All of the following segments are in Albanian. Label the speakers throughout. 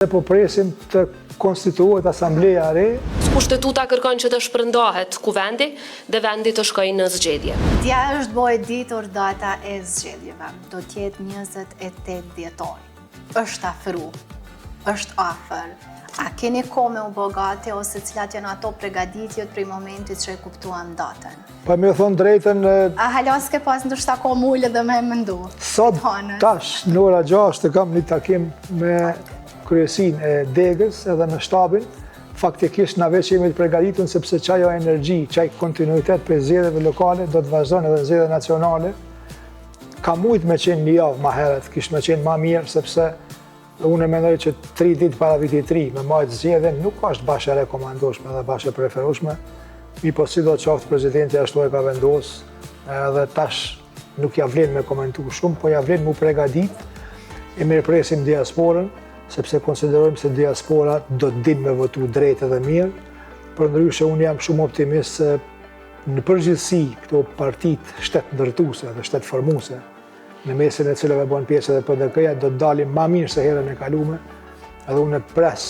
Speaker 1: Po presim të konstituohet asambleja e re.
Speaker 2: Kushtetuta kërkon që të shpërndahet kuvendi dhe vendi të shkojë në zgjedhje.
Speaker 3: Dja është bojë ditur data e zgjedhjeve. Do t'jetë 28 dhjetor. Është afru, është afër. A keni kohë me u bogati ose cilat janë ato përgatitjet prej momentit që e kuptuam datën?
Speaker 1: Pa me thonë drejtën...
Speaker 3: A halon s'ke pas ndoshta kohë mullë dhe me mendu?
Speaker 1: Sot tash në ora 6 të kam një takim me kryesin e degës edhe në shtabin. Faktikisht na veç jemi të përgatitun sepse qajo energji, qaj kontinuitet për zgjedhjeve lokale do të vazhdon edhe zgjedhje nacionale. Ka mujt me qenë një javë ma heret, kish me qenë ma mirë sepse unë mendoj që 3 ditë para vitit 3 me majtë zgjedhjen nuk është bashkë e rekomandoshme dhe bashkë e preferueshme. Mi po si do të qoftë prezidenti ashtu e ka vendos edhe tash nuk ja vlen me komentu shumë, po ja vlen mu përgatit e mirëpresim diasporën, sepse konsiderojmë se diaspora do të din me votu drejt edhe mirë. Për ndryshe unë jam shumë optimist se në përgjithësi këto partit shtet ndërtuese dhe shtet formuse, në mesin e cilëve bën pjesë edhe PDK-ja, do të dalim ma mirë se herën e kalume, edhe unë pres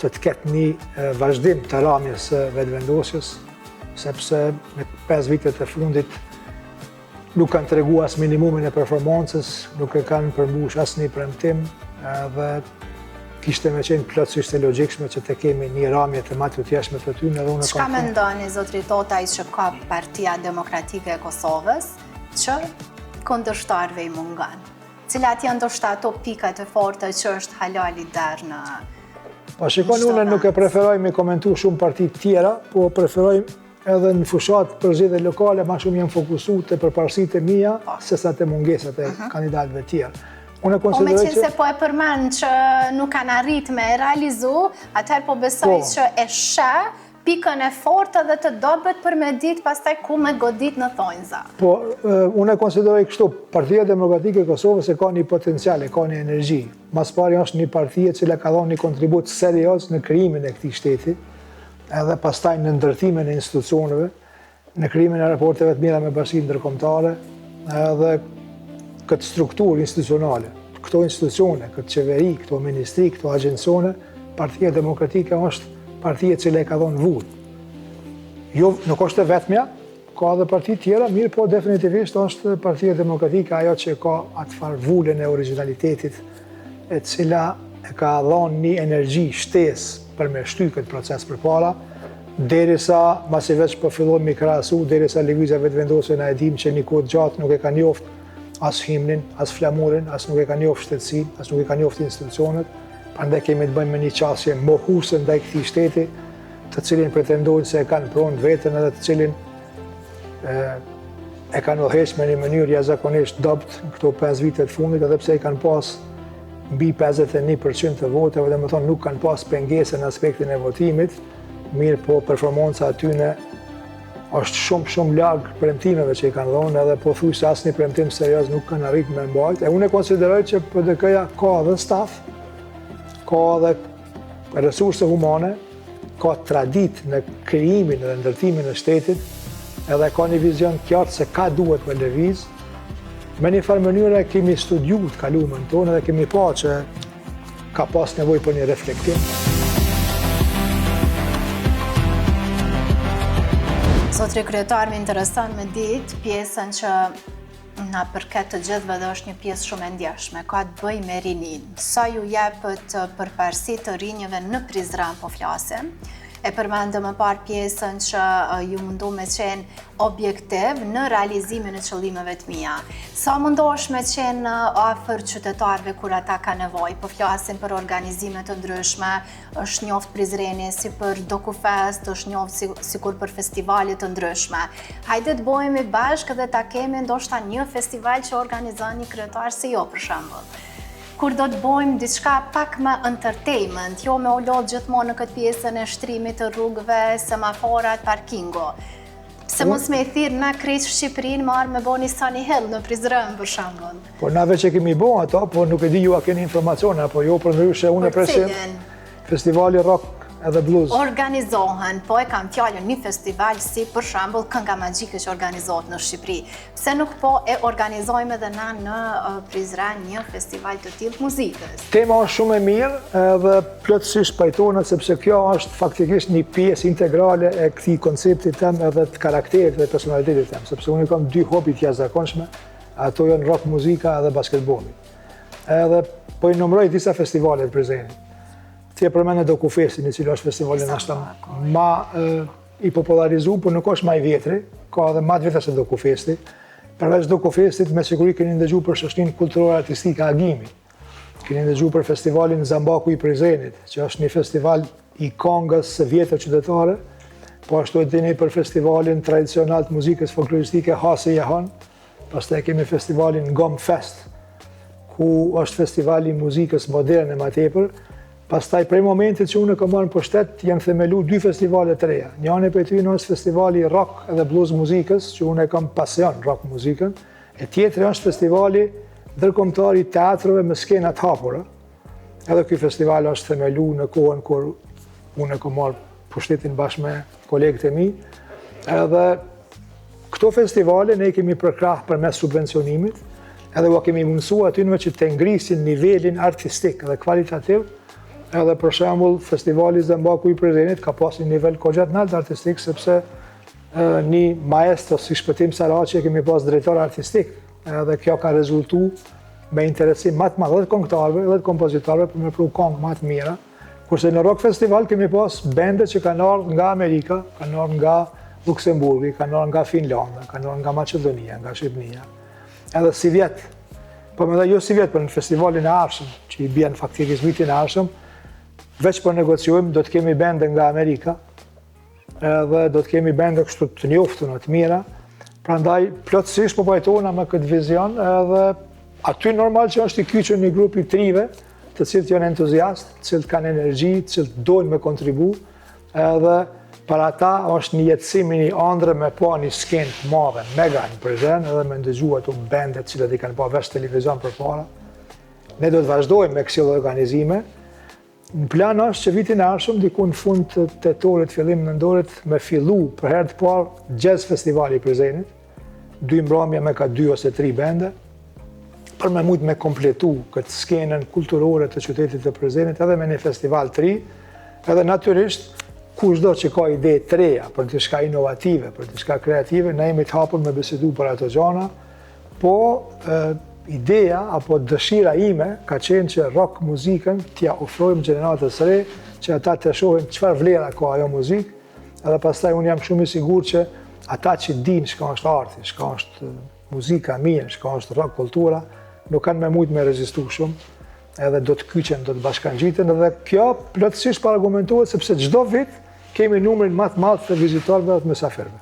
Speaker 1: që të ketë një vazhdim të ramjes vetëvendosjes, sepse me 5 vitet e fundit nuk kanë tregu as minimumin e performancës, nuk e kanë përmbush as një premtim, dhe kishte me qenë plotësisht e logjikshme që të kemi një ramje të matutjeshme të tyne.
Speaker 3: Çka mendoni zotri Totaj që ka Partia Demokratike e Kosovës që kundërshtarëve i mungan? Cilat janë ndoshta ato pikat e forta që është halali der në...
Speaker 1: Po shikoni, unë nuk e preferoj me komentu shumë partit tjera, po preferoj edhe në fushat për zgjedhje lokale ma shumë jam fokusu të përparësit e mija se sa të mungesat e kandidatëve tjerë.
Speaker 3: Po me qenë se po e përmen që nuk kanë arrit me realizu, atëherë po besoj që e shë pikën e fortë dhe të dobet për me ditë pastaj ku me godit në thonjza.
Speaker 1: Po, unë e konsideroj kështu, Partia Demokratike e Kosovës e ka një potencial, e ka një energji. Mas pari është një partie cila ka dhënë një kontribut serios në krijimin e këtij shteti, edhe pastaj në ndërtimin e institucioneve, në krijimin e raporteve të mira me bashkinë ndërkombëtare, edhe këtë strukturë institucionale, këto institucione, këtë qeveri, këto ministri, këto agencione, Partia Demokratike është partia cila e ka dhënë vull. Jo, nuk është e vetmja, ka edhe parti tjera, mirë po definitivisht është Partia Demokratike ajo që ka atëfar vullën e originalitetit, e cila e ka dhënë një energji shtesë për me shty këtë proces përpara, derisa masi veç po fillojmë i krahasu, derisa lëvizja vetëvendosje na e dim që një kohë gjatë nuk e ka njoftë as himnin, as flamurin, as nuk e ka njoftë shtetësinë, as nuk e ka njoftë institucionet. Prandaj kemi të bëjmë me një qasje mohuse ndaj këtij shteti, të cilin pretendojnë se e kanë pronë vetën edhe të cilin e kanë udhëhequr me një mënyrë jashtëzakonisht dobët këto 5 vite të fundit, edhe pse i kanë pas mbi 51% të votave, dhe më thonë nuk kanë pas pengese në aspektin e votimit, mirë po performanca atyne është shumë larg premtimeve që i kanë dhënë, edhe po thuj se asnjë premtim serioz nuk kanë arritur me mbajt. E unë e konsideroj që PDK-ja ka edhe staf, ka edhe resurse humane, ka tradit në krijimin dhe ndërtimin e shtetit, edhe ka një vizion qartë se ka duhet me lëviz. Me një farë mënyre kemi studiuar kalumen tonë dhe kemi pa që ka pas nevojë për një reflektim.
Speaker 3: Zotri kryetar, më intereson me ditë pjesën që na përket të gjithëve dhe është një pjesë shumë e ndjeshme, ka të bëjë me rinin. Sa ju jepët përparësi të rinjeve në Prizren po flasim, e përmendëm më parë pjesën që ju mundu me qenë objektiv në realizimin e qëllimeve të mia. Sa mundosh me qenë afër qytetarëve kur ata ka nevojë? Po flasim për organizime të ndryshme, është njoft Prizreni si për Dokufest, është njoft sikur për festivale të ndryshme. Hajde të bëhemi bashkë dhe ta kemi ndoshta një festival që organizon një kryetar si jo për shembull. Kur do të bojmë diçka pak më entertainment, jo me u lodh gjithmonë në këtë pjesën e shtrimit të rrugëve, semaforat, parkingo. Se mos me i thirë na krejt Shqipërinë marrë me bo një Sunny Hill në Prizren për shembull.
Speaker 1: Po na veç e kemi bo ato, po nuk e di ju a keni informacione, apo jo për ndryshe unë e presim. Festivali Rock edhe blues.
Speaker 3: Organizohen, po e kam fjallën një festival si për shembull Kënga Magjike që organizohet në Shqipëri. Pse nuk po e organizojmë edhe na në Prizren një festival të tillë muzikës?
Speaker 1: Tema është shumë e mirë edhe plotësisht pajtohet sepse kjo është faktikisht një pjesë integrale e këtij koncepti tem edhe të karakterit dhe personalitetit tem, sepse unë kam dy hobi të jashtëzakonshme, ato janë rock muzika edhe basketbolli. Edhe po i numëroj disa festivale të Prizrenit. Ti e përmend Dokufestin, i cili është festivali nashta ma i popularizuar, por nuk është më i vjetri, ka edhe më të vjetra se Dokufesti. Përveç Dokufestit, me siguri keni ndëgjuar për shoqërinë kulturore artistike Agimi. Keni ndëgjuar për festivalin Zambaku i Prizrenit, që është një festival i këngës së vjetër qytetare, po ashtu e dini për festivalin tradicional të muzikës folkloristike Hase Jahan. Pastaj kemi festivalin Gom Fest, ku është festivali i muzikës moderne më tepër. Pastaj prej momentit që unë kam marrë në pushtet, janë themelu dy festivale të reja. Njëri prej tyre është festivali rock edhe blues muzikës, që unë kam pasion rock muzikën, e tjetri është festivali ndërkombëtar i teatrove me skena të hapura. Edhe ky festival është themelu në kohën kur unë kam marrë pushtetin bashkë me kolegët e mi. Edhe këto festivale ne kemi përkrah përmes subvencionimit, edhe u kemi mundësuar atynve që të ngrisin nivelin artistik dhe kvalitativ. Edhe për shembull festivali Zambaku i Prizrenit ka pas një nivel kogja të lartë artistik sepse një maestro si Shpëtim Saraçi kemi pas drejtor artistik. Edhe kjo ka rezultuar me interesim më të madh edhe të këngëtarëve edhe të kompozitorëve për me pru këngë më të mira. Kurse në Rock Festival kemi pas bende që kanë ardhur nga Amerika, kanë ardhur nga Luksemburgi, kanë ardhur nga Finlanda, kanë ardhur nga Maqedonia, nga Shqipëria. Edhe si vjet, po më jo si vjet, për në festivalin e ardhshëm, që i bjen faktikisht vitin e ardhshëm, veç po negociojmë, do të kemi bende nga Amerika, edhe do të kemi bende kështu të njoftuna, të mira, prandaj plotësisht po pajtohena me këtë vizion, edhe aty normal që është i kyçur një grup i trive, të cilët janë entuziastë, të cilët kanë energji, të cilët dojnë me kontribu, edhe për ata është një jetësim, një ëndër me pa një skenë të madhe, mega në Prizren, edhe me ndëgju ato bendet cilët i kanë pa veç televizion përpara. Ne do të vazhdojmë me kësill organizime. Në plan është që vitin e ardhshëm, diku në fund të tetorit, fillim nëndorit, me fillu për herë të parë Jazz Festivali i Prizrenit, 2 mbrëmje me ka 2 ose 3 bende, për me mujt me kompletu këtë skenën kulturore të qytetit të Prizrenit edhe me një festival të ri, edhe natyrisht kushdo që ka ide të reja për diçka inovative, për diçka kreative, ne jemi të hapur me bisedu për ato gjana, po ideja apo dëshira ime ka qenë që rock muzikën t'ja ofrojmë gjeneratës së re, që ata të shohin çfarë vlera ka ajo muzikë, edhe pastaj unë jam shumë i sigurt që ata që dinë çka është arti, çka është muzika mirë, çka është rock kultura, nuk kanë me mujt me rezistu shumë, edhe do të kyqen, do të bashkangjiten, edhe kjo plotësisht argumentohet sepse çdo vit kemi numrin më të madh të vizitorëve dhe të mysafirëve.